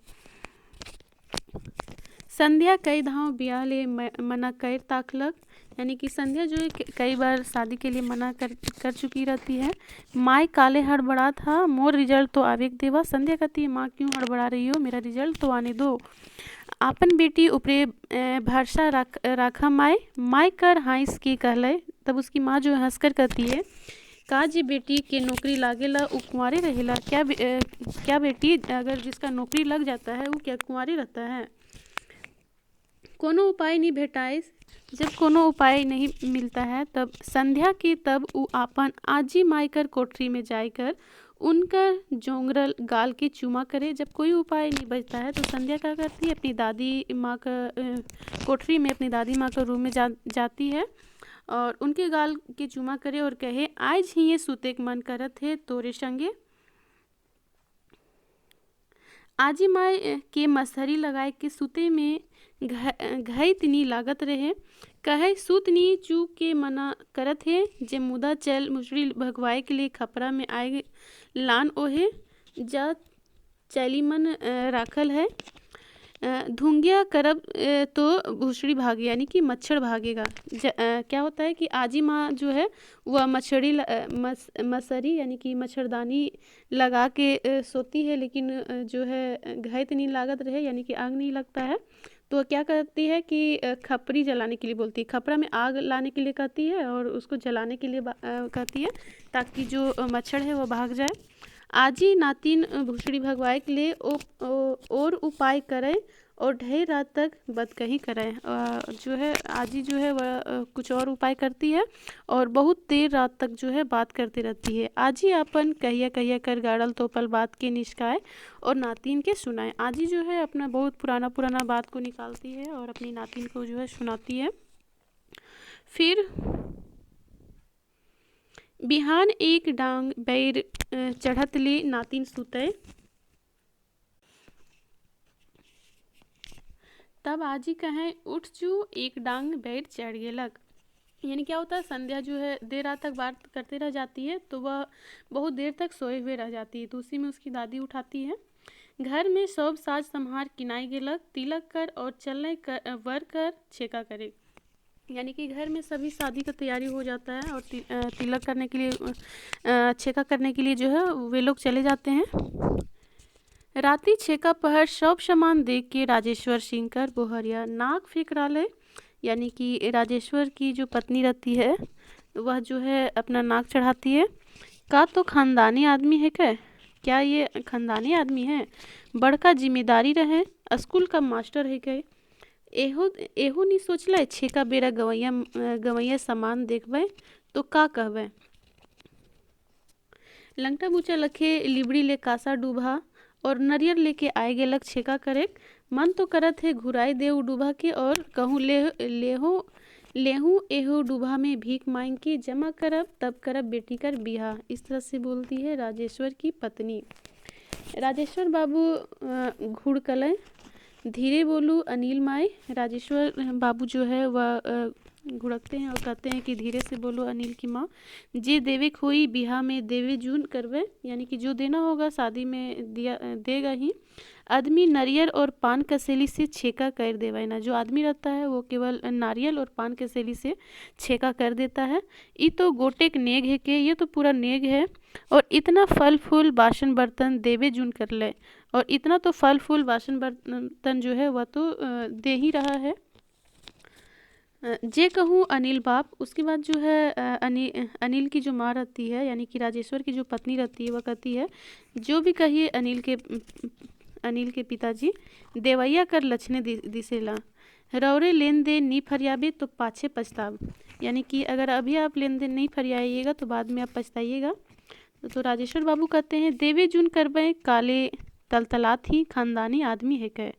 संध्या कई धाव ब्याह ले मना कर ताकलक, यानी कि संध्या जो है कई बार शादी के लिए मना कर चुकी रहती है। माँ काले हड़बड़ा था, मोर रिजल्ट तो आवेग देवा। संध्या कहती है, माँ क्यों हड़बड़ा रही हो, मेरा रिजल्ट तो आने दो। आपन बेटी ऊपरे भरसा राखा माई कर हाइस की कहले। तब उसकी माँ जो हंसकर कहती है, का जी बेटी के नौकरी लागेला उ कुंवारे रहेला क्या बेटी, अगर जिसका नौकरी लग जाता है वो क्या कुंवारे रहता है। कोनो उपाय नहीं भेटाए, जब कोनो उपाय नहीं मिलता है तब संध्या की तब उ आपन आजी मायकर कोठरी में जाकर उनकर जोंगरल गाल के चूमा करे। जब कोई उपाय नहीं बचता है तो संध्या क्या करती है, अपनी दादी माँ का कोठरी में अपनी दादी माँ का रूम में जाती है और उनके गाल के चूमा करे और कहे, आज ही ये सुते मन करत है तोरे संगे। आजी माई के मसहरी लगाए के सुते में घई तनी लागत रहे, कहे सुतनी चू के मना करत है, जे मुदा चल मुसरी भगवाए के लिए खपरा में आए लान ओहे जा चैली मन राखल है। धुंगिया करब तो भूसड़ी भागे, यानी कि मच्छर भागेगा। क्या होता है कि आजी माँ जो है वह मसरी यानी कि मच्छरदानी लगा के सोती है, लेकिन जो है घायत नहीं लागत रहे, यानी कि आग नहीं लगता है, तो वह क्या करती है कि खपरी जलाने के लिए बोलती है, खपरा में आग लाने के लिए कहती है और उसको जलाने के लिए कहती है, ताकि जो मच्छर है वो भाग जाए। आजी नातिन भूसड़ी भगवाए के लिए और उपाय करे और ढेर रात तक बदकही करे। जो है आजी जो है वह कुछ और उपाय करती है और बहुत देर रात तक जो है बात करती रहती है। आजी अपन कहिया कहिया कर गाड़ल तोपल बात के निष्काए और नातिन के सुनाए। आजी जो है अपना बहुत पुराना बात को निकालती है और अपनी नातिन को जो है सुनाती है। फिर बिहान एक डांग बैर चढ़त ले नातिन सुतय, तब आजी कहें उठ चू एक डांग बैर चढ़ गेलक। यानी क्या होता है, संध्या जो है देर रात तक बात करते रह जाती है तो वह बहुत देर तक सोए हुए रह जाती है, तो उसी में उसकी दादी उठाती है। घर में सब साज संहार किनाई गेलक, तिलक कर और चलने वर कर छेका करे। यानी कि घर में सभी शादी का तैयारी हो जाता है और तिलक करने के लिए छेका करने के लिए जो है वे लोग चले जाते हैं। राती छेका पहर सब सामान देख के राजेश्वर सिंह कर बोहरिया नाक फेंक डाले। यानी कि राजेश्वर की जो पत्नी रहती है वह जो है अपना नाक चढ़ाती है। का तो खानदानी आदमी है क्या ये खानदानी आदमी है, बड़का जिम्मेदारी रहे, स्कूल का मास्टर है क्या, एहो नहीं सोचल छेका बेरा गवैया सामान देखबे तो का कहबे। लंगटा बूचा लखे लिबड़ी ले कासा डूबा और नरियर लेके आए गेलक छेका करे। मन तो करत है घुराई देव डूबा के और कहूँ लेहूँ एहो डूबा में भीख मांग के जमा करब तब करब बेटी कर बिहा। इस तरह से बोलती है राजेश्वर की पत्नी। राजेश्वर बाबू घुड़कलें, धीरे बोलू अनिल माई। राजेश्वर बाबू जो है वह घुड़कते हैं और कहते हैं कि धीरे से बोलो अनिल की माँ। जे देवे खोई बिहा में देवे जून करवे, यानी कि जो देना होगा शादी में दिया देगा ही। आदमी नारियल और पान कसेली से छेका कर देवा ना, जो आदमी रहता है वो केवल नारियल और पान कसेली से छेका कर देता है। ये तो गोटेक नेग है के, ये तो पूरा नेग है और इतना फल फूल बासन बर्तन देवे जून कर ले, और इतना तो फल फूल बासन बर्तन जो है वह तो दे ही रहा है। जे कहूँ अनिल बाप। उसके बाद जो है अनिल की जो माँ रहती है, यानी कि राजेश्वर की जो पत्नी रहती है, वह कहती है जो भी कहिए अनिल के पिताजी, देवैया कर लक्षणे दिसेला, रौरे लेन देन नहीं फरियाबे तो पाछे पछताब। यानी कि अगर अभी आप लेन देन नहीं फरियाइएगा तो बाद में आप पछताइएगा। तो राजेश्वर बाबू कहते हैं देवे जून करबे काले तलतलात ही खानदानी आदमी है कै।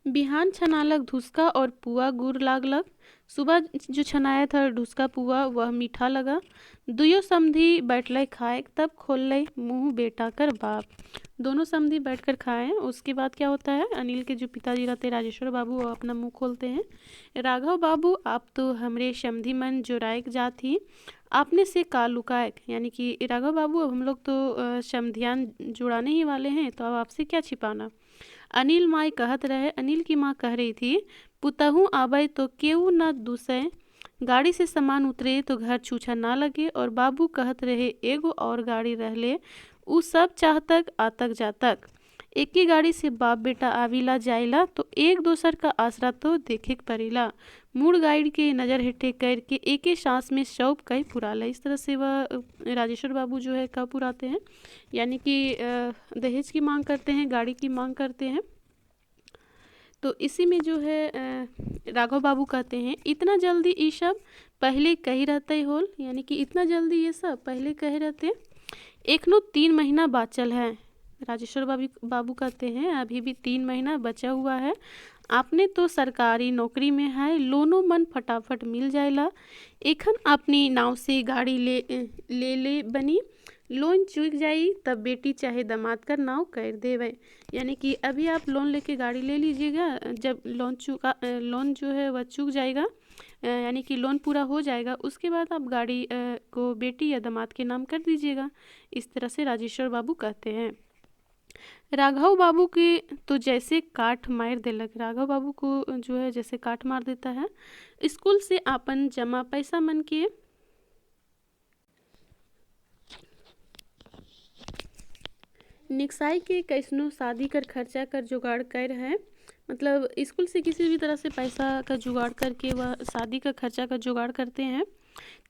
बिहान छनालक धुसका और पुआ गुड़ लागलक। सुबह जो छनाया था ढुसका पुआ वह मीठा लगा। दुयो समधी बैठले खाए, तब खोल मुँह बेटा कर बाप। दोनों समधी बैठकर खाएं। उसके बाद क्या होता है, अनिल के जो पिताजी रहते हैं राजेश्वर बाबू, वो अपना मुंह खोलते हैं। राघव बाबू आप तो हमरे समधी मन जोरायक जात ही, आपने से का लुकायक। यानी कि राघव बाबू अब हम लोग तो समधियान जुड़ाने ही वाले हैं, तो अब आपसे क्या छिपाना। अनिल माई कहत रहे, अनिल की माँ कह रही थी पुतहू आबे तो केऊ न दूसै, गाड़ी से सामान उतरे तो घर छूछा ना लगे। और बाबू कहत रहे एगो और गाड़ी रहले, उ सब चाहतक आतक जातक। एक ही गाड़ी से बाप बेटा आविला जाइला तो एक दोसर का आसरा तो देखे पड़ेला। मूड गाइड के नज़र हेठे करके एक ही सांस में शौक कई पुराला। इस तरह से वह राजेश्वर बाबू जो है कब पुराते हैं, यानी कि दहेज की मांग करते हैं, गाड़ी की मांग करते हैं। तो इसी में जो है राघव बाबू कहते हैं इतना जल्दी ये सब पहले कही रहते होल, यानी कि इतना जल्दी ये सब पहले कहे रहते। एक नो 3 महीना बाचल है। राजेश्वर बाबू कहते हैं अभी भी 3 महीना बचा हुआ है। आपने तो सरकारी नौकरी में है, लोनो मन फटाफट मिल जाएला। एखन अपनी नाव से गाड़ी ले बनी, लोन चूक जाई तब बेटी चाहे दामाद कर नाव कर देवे। यानी कि अभी आप लोन लेके गाड़ी ले लीजिएगा, जब लोन जो है वह चूक जाएगा, यानी कि लोन पूरा हो जाएगा, उसके बाद आप गाड़ी को बेटी या दामाद के नाम कर दीजिएगा। इस तरह से राजेश्वर बाबू कहते हैं। राघव बाबू के तो जैसे काठ मार देलक, राघव बाबू को जो है जैसे काठ मार देता है। स्कूल से आपन जमा पैसा मन के निकसाई के कैसनो शादी कर खर्चा कर जुगाड़ कर है, मतलब स्कूल से किसी भी तरह से पैसा का जुगाड़ करके वह शादी का खर्चा का जुगाड़ करते हैं।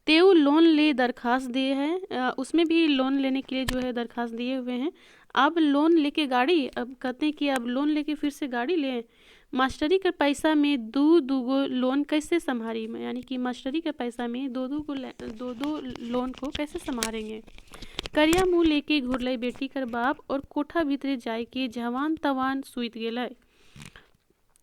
तेऊ लोन ले दरखास्त दिए हैं, उसमें भी लोन लेने के लिए जो है दरखास्त दिए हुए हैं। अब लोन लेके गाड़ी, अब कहते हैं कि अब लोन लेके फिर से गाड़ी लें। मास्टरी का पैसा में दो गो लोन कैसे संभारी, यानी कि मास्टरी के पैसा में दो दो लोन को कैसे संभालेंगे। करिया मुँह लेके घुरलई बेटी कर बाप और कोठा भीतरे जाए के जवान तवान सुइत गेलय।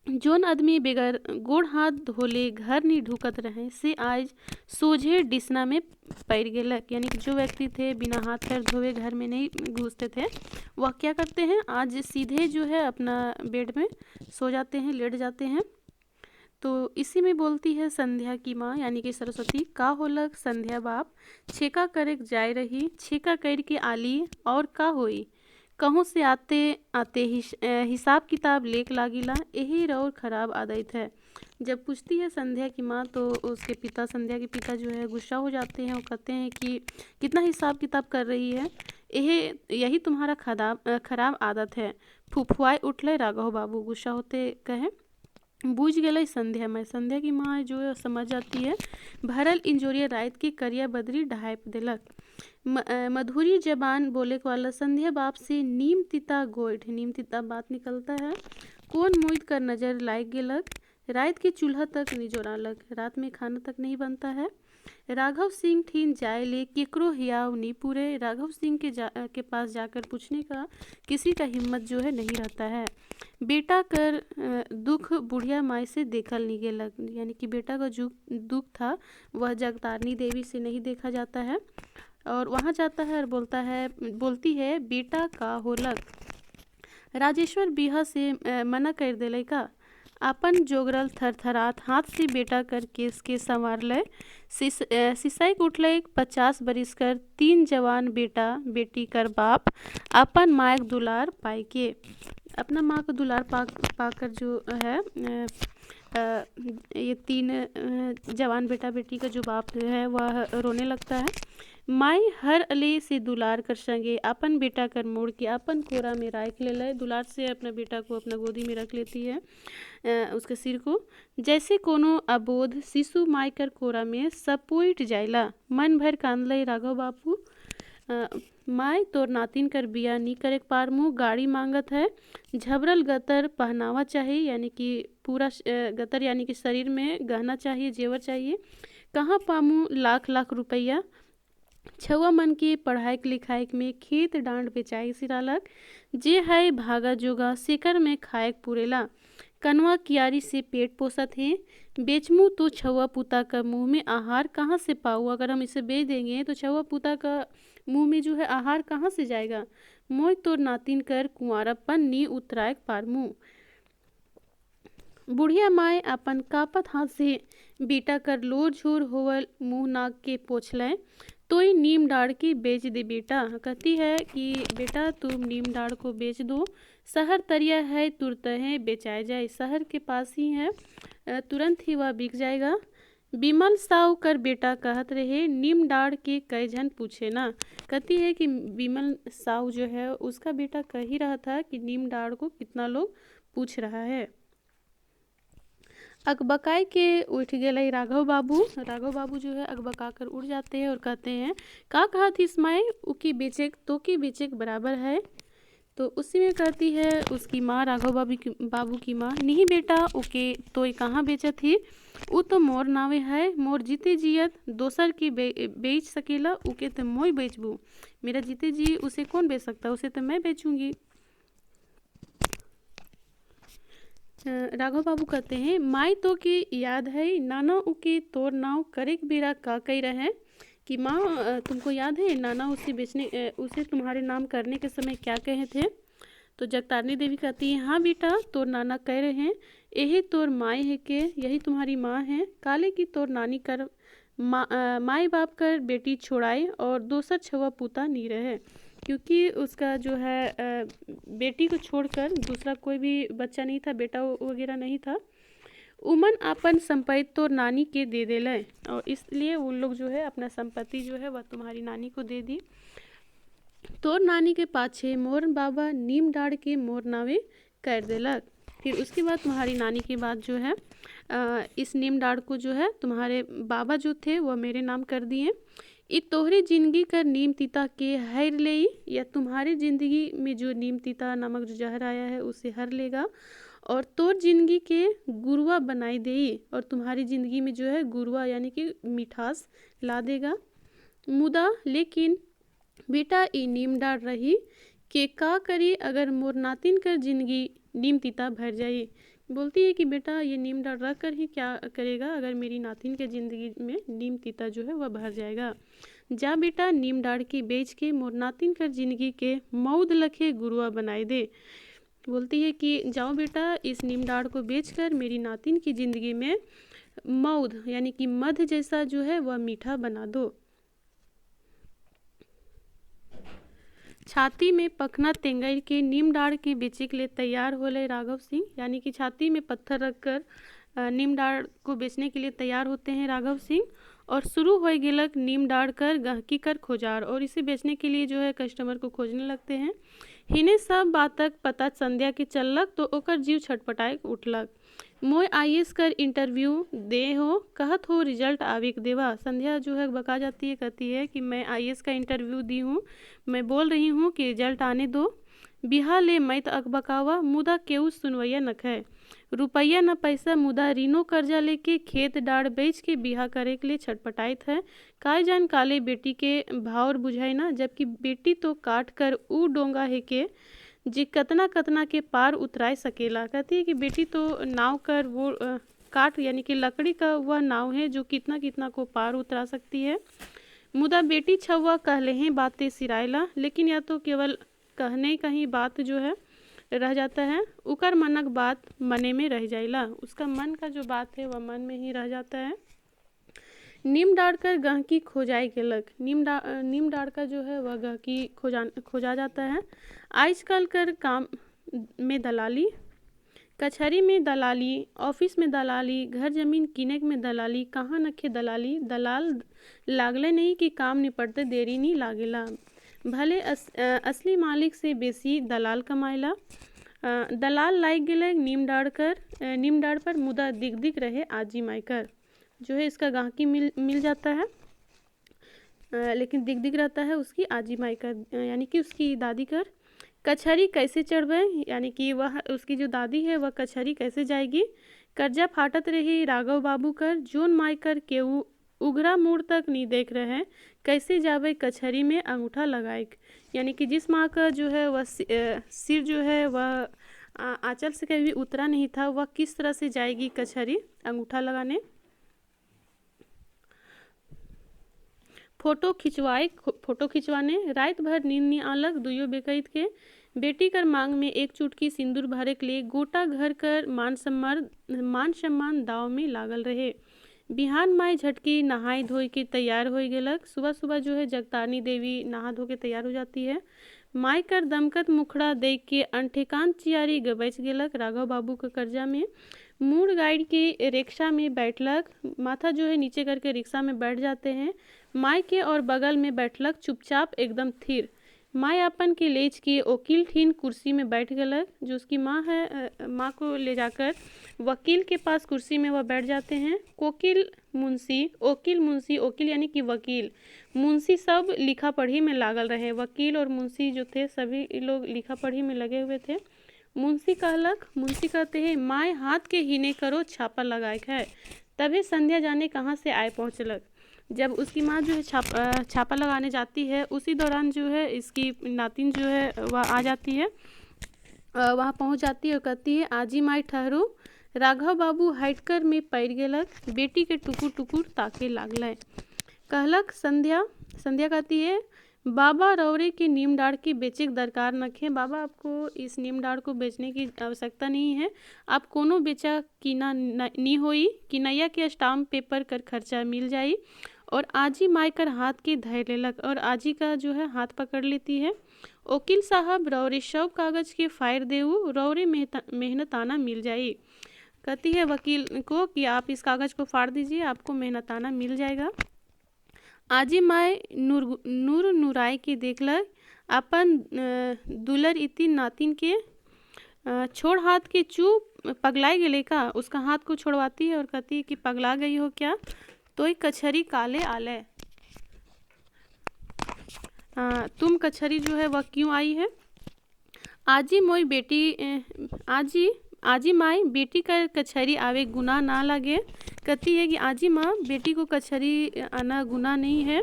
जोन आदमी बेगर गोड़ हाथ धोले घर नहीं ढुकत रहे से आज सोझे डिसना में पैर गेलक, यानी कि जो व्यक्ति थे बिना हाथ पैर धोए घर में नहीं घुसते थे, वह क्या करते हैं आज सीधे जो है अपना बेड में सो जाते हैं, लेट जाते हैं। तो इसी में बोलती है संध्या की माँ यानी कि सरस्वती, का होलक संध्या बाप, छेका करे जाय रही, छेका कर के आली और का होई, कहूँ से आते आते हिसाब किताब लेक लागिला, यही रौर खराब आदत है। जब पूछती है संध्या की माँ तो उसके पिता, संध्या के पिता जो है गुस्सा हो जाते हैं और कहते हैं कि कितना हिसाब किताब कर रही है, यही तुम्हारा खराब आदत है। फुफुआई उठले राघव बाबू, गुस्सा होते कहे, बूझ गई संध्या में। संध्या की माँ जो है समझ जाती है। भरल इंजोरिया रात की करिया बदरी ढाइप दिलक। मधुरी जबान बोले वाला संध्या बाप से नीम तिता गोइठ, नीम तिता बात निकलता है। कौन मोहित कर नजर लाग गेलक, रात के चूल्हा तक नहीं जोड़ालक, रात में खाना तक नहीं बनता है। राघव सिंह ठीन जाए ले केकरो हियाव नहीं पूरे, राघव सिंह के पास जाकर पूछने का किसी का हिम्मत जो है नहीं रहता है। बेटा कर दुख बुढ़िया माई से देखल नहीं गेलक, यानी कि बेटा का जो दुख था वह जगतारनी देवी से नहीं देखा जाता है। और वहाँ जाता है और बोलती है बेटा का होलक। राजेश्वर बिहा से मना कर देले का, अपन जोगरल थरथरात हाथ से बेटा कर केस के संवार लय। सिसाई उठल 50 बरिस कर 3 जवान बेटा बेटी कर बाप, अपन मायक दुलार पाई के, अपना माँ का दुलार पाकर जो है ये 3 जवान बेटा बेटी का जो बाप है वह रोने लगता है। माई हर अले से दुलार कर संगे अपन बेटा कर मोड़ के अपन कोरा में राख ले लय, दुलार से अपना बेटा को अपना गोदी में रख लेती है, उसके सिर को। जैसे कोनो अबोध शिशु माई कर कोरा में सपोइट जाइला, मन भर कांदलय राघव बापू। माय तोर नातिन कर बिया नी करे पारमू, गाड़ी मांगत है, झबरल गतर पहनावा चाहिए, यानी कि पूरा गतर यानी कि शरीर में गहना चाहिए, जेवर चाहिए। कहाँ पामू लाख लाख रुपया, छुआ मन के पढ़ाई लिखाई में खेत डांड बेचाई सिरालक, जे है भागा जोगा सेकर में खाए पुरेला, कनवा कियारी से पेट पोसत है, बेचमू तो छुआ पुता का मुंह में आहार कहाँ से पाऊँ, अगर हम इसे बेच देंगे तो छुआ पुता का मुंह में जो है आहार कहाँ से जाएगा। मोय तोर नातिन कर कुंवारापन नी उतराय पारमू। बुढ़िया माए अपन कापत हाथ से बेटा कर लोर झोर होवल मुँह नाक के पोछलें, तोई नीम डाड़ की बेच दे बेटा। कहती है कि बेटा तुम नीम डाड़ को बेच दो, शहर तरिया है तुरंत है बेचाया जाए, शहर के पास ही है, तुरंत ही वह बिक जाएगा। बिमल साव कर बेटा कहत रहे, नीम डाड़ के कई जन पूछे ना। कहती है कि बिमल साव जो है उसका बेटा कह ही रहा था कि नीम डाड़ को कितना लोग पूछ रहा है। अकबकाई के उठ गए राघव बाबू जो है अकबका कर उड़ जाते हैं और कहते हैं का कहा थी इस्माइल, उकी बेचेक तो की बेचेक बराबर है। तो उसी में कहती है उसकी माँ, राघव बाबू की माँ, नहीं बेटा उके तो कहाँ बेचा थी, वो तो मोर नावे है, मोर जीते जियत दोसर की बेच सकेला, उके तो मोई बेचबू, मेरा जीते जी उसे कौन बेच सकता, उसे तो मैं बेचूंगी। राघव बाबू कहते हैं माई तो की याद है नाना उके तोर नाव करे बेरा का कही रहे कि माँ तुमको याद है नाना उसे तुम्हारे नाम करने के समय क्या कहे थे। तो जगतारनी देवी कहती है हाँ बेटा तोर नाना कह रहे हैं यही तोर माई है के, यही तुम्हारी माँ है। काले की तोर नानी कर माई बाप कर बेटी छोड़ाई और दोसर छवा पूता नी रहे। क्योंकि उसका जो है बेटी को छोड़कर दूसरा कोई भी बच्चा नहीं था, बेटा वगैरह नहीं था। उमन अपन संपत्ति तो नानी के दे देले, और इसलिए उन लोग जो है अपना संपत्ति जो है वह तुम्हारी नानी को दे दी। तोर नानी के पाछे मोर बाबा नीम डाड़ के मोर नावे कर देलक। फिर उसके बाद तुम्हारी नानी के बाद जो है इस नीम डाड़ को जो है तुम्हारे बाबा जो थे वह मेरे नाम कर दिए। इ तोहरी जिंदगी कर नीम तीता के हर ले, या तुम्हारी जिंदगी में जो नीम तीता नामक जो जहर आया है उसे हर लेगा और तोर जिंदगी के गुरुआ बनाई दे, और तुम्हारी जिंदगी में जो है गुरुआ यानी कि मिठास ला देगा। मुदा लेकिन बेटा ई नीम डाड़ रही के का करी अगर मोर नातिन कर जिंदगी नीम तीता भर जाई। बोलती है कि बेटा ये नीम डाड़ रख कर ही क्या करेगा अगर मेरी नातिन के ज़िंदगी में नीम तीता जो है वह भर जाएगा। जा बेटा नीम डाड़ के बेच के मोर नातिन कर जिंदगी के मौद लखे गुरुआ बनाए दे। बोलती है कि जाओ बेटा इस नीम डाड़ को बेचकर मेरी नातिन की ज़िंदगी में मौद यानी कि मध जैसा जो है वह मीठा बना दो। छाती में पखना तेंगई के नीम डाड़ के बेचे के लिए तैयार होले राघव सिंह, यानी कि छाती में पत्थर रखकर नीम डाड़ को बेचने के लिए तैयार होते हैं राघव सिंह। और शुरू हो गेलक नीम डाड़ कर गहकी कर खोजार, और इसे बेचने के लिए जो है कस्टमर को खोजने लगते हैं। हिने सब बातक पता संध्या के चललक तो ओकर जीव छटपटाए उठलक। मोय आईएएस कर इंटरव्यू दे हो, कहत हो रिजल्ट आवे के देवा। संध्या जो है बका जाती है, कहती है कि मैं आईएएस का इंटरव्यू दी हूँ, मैं बोल रही हूँ कि रिजल्ट आने दो। बिहा ले मैत अकबकावा मुदा केहू सुनवैया नख है। रुपया न पैसा मुदा ऋणो कर्जा लेके खेत डाड़ बेच के बिहा करे के लिए छटपटाइत है। काय जान काले बेटी के भावर बुझाई ना, जबकि बेटी तो काट कर ऊ डोंगा है के जी कतना कतना के पार उतराय सकेला। कहती है कि बेटी तो नाव कर वो काट यानी कि लकड़ी का वह नाव है जो कितना कितना को पार उतरा सकती है। मुदा बेटी छवा कहले हैं बातें सिरायला, लेकिन या तो केवल कहने का ही बात जो है रह जाता है, उकर मनक बात मने में रह जाइला। उसका मन का जो बात है वह मन में ही रह जाता है। नीम डाड़ कर गहकी खोजाई गेलक। नीम डाड़ का जो है वह गहकी खोजा जाता है। आजकल कर काम में दलाली, कचहरी में दलाली, ऑफिस में दलाली, घर जमीन किने में दलाली, कहाँ नखे दलाली। दलाल लागले नहीं कि काम निपटते देरी नहीं लागेला, भले असली मालिक से बेसी दलाल कमाएला। दलाल लाग गेले नीम डाड़ पर मुदा दिख दिख रहे आजी मायकर। जो है इसका गाहकी मिल जाता है, लेकिन दिख दिख रहता है उसकी आजी मायकर यानी कि उसकी दादी कर। कचहरी कैसे चढ़बे, यानी कि वह उसकी जो दादी है वह कचहरी कैसे जाएगी। कर्जा फाटत रही राघव बाबू कर, जोन मायकर के उघरा मुड़ तक नहीं देख रहे हैं, कैसे जावे कचहरी में अंगूठा लगाए। यानी कि जिस माँ का जो है वह सिर जो है वह आंचल से कभी उतरा नहीं था, वह किस तरह से जाएगी कचहरी अंगूठा लगाने। फोटो खिंचवाने रात भर नींद नहीं आलक दुयो बेकैत के। बेटी कर मांग में एक चुटकी सिंदूर भरे के लिए गोटा घर कर मान सम्मान दाव में लागल रहे। बिहान माई झटकी नहाई धोई के तैयार हो गेलक। सुबह सुबह जो है जगतारनी देवी नहा धो के तैयार हो जाती है। माई कर दमकत मुखड़ा देख के अनठेकान चियारी गबैच गेलक राघव बाबू के कर्जा में। मूड गाइड की रिक्शा में बैठलक, माथा जो है नीचे करके रिक्शा में बैठ जाते हैं। माई के और बगल में बैठलक चुपचाप एकदम थिर। माई अपन के लेच के वकील ठीन कुर्सी में बैठ गलक। जो उसकी माँ है, माँ को ले जाकर वकील के पास कुर्सी में वह बैठ जाते हैं। वकील यानी कि वकील, मुंशी सब लिखा पढ़ी में लागल रहे। वकील और मुंशी जो थे सभी लोग लिखा पढ़ी में लगे हुए थे। मुंशी कहते हैं माए हाथ के हीने करो, छापा लगाए है। तभी संध्या जाने कहाँ से आए पहुँचलक। जब उसकी माँ जो है छापा लगाने जाती है, उसी दौरान जो है इसकी नातिन जो है वह आ जाती है, वहाँ पहुँच जाती है और कहती है आजी माई ठहरो। राघव बाबू हटकर में पैर गेलक, बेटी के टुकुर टुकुर ताके लागल। कहलक संध्या कहती है बाबा रौरे के नीम डाढ़ की बेचे के दरकार नखे। बाबा आपको इस नीम डाढ़ को बेचने की आवश्यकता नहीं है। आप कोनो बेचा कीना नहीं होई, किनैया के स्टाम्प पेपर कर खर्चा मिल जाई। और आजी माई कर हाथ के धैर्य लेलक और आजी का जो है हाथ पकड़ लेती है। वकील साहब रौरे सब कागज के फायर देऊ, रौरे मेहनताना मिल जाई। कहती है वकील को कि आप इस कागज को फाड़ दीजिए, आपको मेहनताना मिल जाएगा। आजी माय नूर नुराई के देखलक अपन दुलर इति नातिन के छोड़ हाथ के चुप पगलाई गेले का। उसका हाथ को छोड़वाती है और कहती है कि पगला गई हो क्या, तो एक कछरी काले आले। तुम कछरी जो है वह क्यों आई है। आजी मोई बेटी आजी माई बेटी का कछरी आवे गुनाह ना लगे। कहती है कि आजी माँ बेटी को कछरी आना गुनाह नहीं है।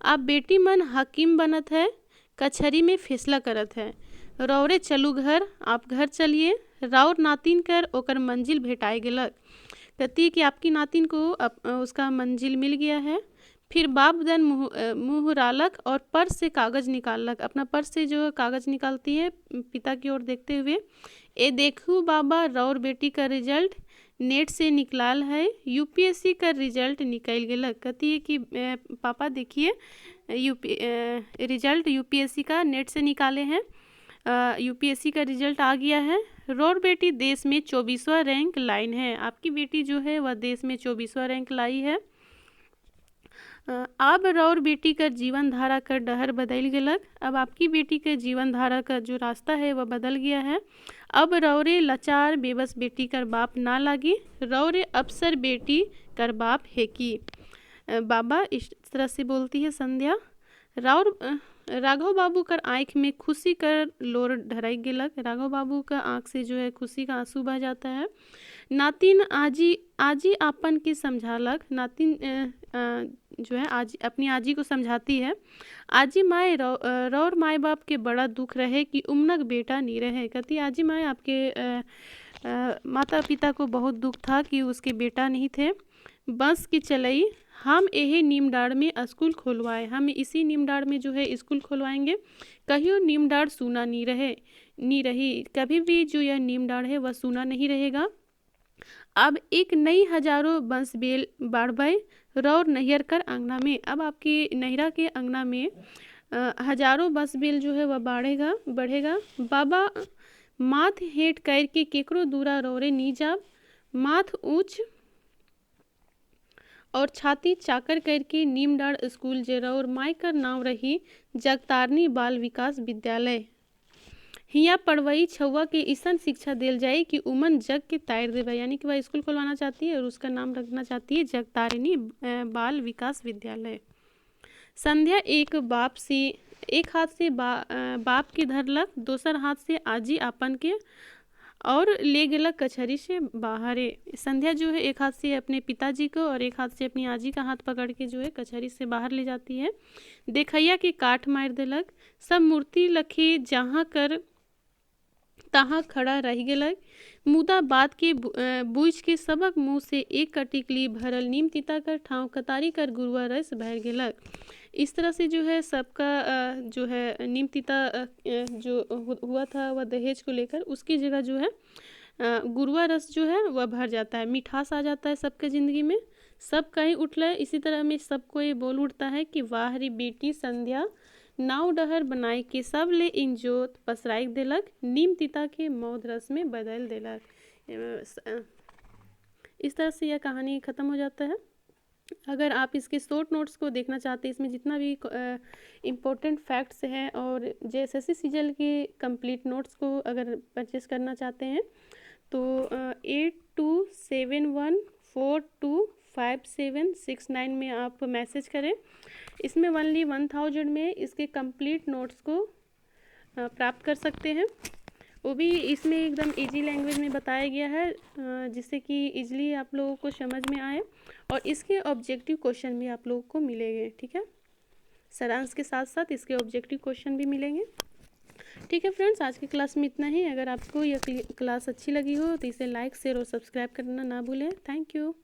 आप बेटी मन हकीम बनत है, कछरी में फैसला करत है। रौरे चलू घर, आप घर चलिए। राउर नातिन कर ओकर मंजिल भेटाए गेलक। कहती है कि आपकी नातिन को उसका मंजिल मिल गया है। फिर बाप दन मुँह रालक और पर्स से कागज़ निकालक। अपना पर्स से जो कागज़ निकालती है पिता की ओर देखते हुए, ए देखू बाबा रौर बेटी का रिजल्ट नेट से निकलाल है, यूपीएससी का रिजल्ट निकल गेलक। कहती है कि पापा देखिए रिजल्ट यूपीएससी का नेट से निकाले हैं, यूपीएससी का रिजल्ट आ गया है। रौर बेटी देश में 24वां रैंक लाइन है। आपकी बेटी जो है वह देश में 24वां रैंक लाई है। अब रौर बेटी का जीवन धारा का डहर बदल गेलक। अब आपकी बेटी के जीवन धारा का जो रास्ता है वह बदल गया है। अब रौरे लाचार बेबस बेटी कर बाप ना लागी, रौरे अफसर बेटी कर बाप है की। बाबा इस तरह से बोलती है संध्या। राघव बाबू कर आँख में खुशी कर लोर ढराई गेलक। राघव बाबू का आँख से जो है खुशी का आंसू बह जाता है। नातिन आजी आपन के समझालक। नातिन जो है अपनी आजी को समझाती है। आजी माए रौर माए बाप के बड़ा दुख रहे कि उमनक बेटा नहीं रहे। कहती आजी माए आपके माता पिता को बहुत दुख था कि उसके बेटा नहीं थे। बस की चलई हम यही नीम डाढ़ में स्कूल खोलवाए, हम इसी नीम डाढ़ में जो है स्कूल खोलवाएंगे। कहीं नीम डाढ़ सूना नहीं रही, कभी भी जो यह नीम डाढ़ है वह सूना नहीं रहेगा। अब एक नई हजारों बंस बेल बाढ़ रौर नैहर कर अंगना में। अब आपकी नैहरा के अंगना में हजारों बंस बेल जो है वह बढ़ेगा। बाबा माथ हेट कर के केकरो दूरा रौरे नी जाब, माथ ऊंच और छाती चाकर करके नीम डाढ़ स्कूल जे रौर माई कर नाम रही जगतारनी बाल विकास विद्यालय। हिया पढ़वई छुआ के ईसन शिक्षा देल जाए कि उमन जग के तायर देवा। यानी कि वह स्कूल खोलवाना चाहती है और उसका नाम रखना चाहती है जगतारिणी बाल विकास विद्यालय। संध्या एक हाथ से बाप के धरलक, दोसर हाथ से आजी आपन के और ले गेलक कचहरी से बाहरे। संध्या जो है एक हाथ से अपने पिताजी को और एक हाथ से अपनी आजी का हाथ पकड़ के जो है कचहरी से बाहर ले जाती है। देखैया के काट मार देलक। सब मूर्ति लखे जहाँ कर तहाँ खड़ा रह गेलक। मुदा बात के बूझ के सबक मुँह से एक कटिकली भरल नीम तीता कर ठाव कतारी कर गुरुआ रस बहर गेलक। इस तरह से जो है सबका जो है नीम तीता जो हुआ था वह दहेज को लेकर, उसकी जगह जो है गुरुआ रस जो है वह भर जाता है, मिठास आ जाता है सबके ज़िंदगी में। सब कहीं उठल। इसी तरह में सबको ये बोल उठता है कि वाह री बेटी संध्या नाव डहर बनाए के सब ले इंजोत पसराई देलक, नीम तीता के मौद रस में बदल देलक। इस तरह से यह कहानी ख़त्म हो जाता है। अगर आप इसके शॉर्ट नोट्स को देखना चाहते हैं, इसमें जितना भी इम्पोर्टेंट फैक्ट्स हैं और JSSC सीजल के कंप्लीट नोट्स को अगर परचेस करना चाहते हैं तो 8271425769 में आप मैसेज करें। इसमें ओनली 1000 में इसके कंप्लीट नोट्स को प्राप्त कर सकते हैं। वो भी इसमें एकदम इजी लैंग्वेज में बताया गया है जिससे कि इजीली आप लोगों को समझ में आए और इसके ऑब्जेक्टिव क्वेश्चन भी आप लोगों को मिलेंगे। ठीक है, सारांश के साथ साथ इसके ऑब्जेक्टिव क्वेश्चन भी मिलेंगे। ठीक है फ्रेंड्स, आज की क्लास में इतना ही। अगर आपको यह क्लास अच्छी लगी हो तो इसे लाइक शेयर और सब्सक्राइब करना ना भूलें। Thank you.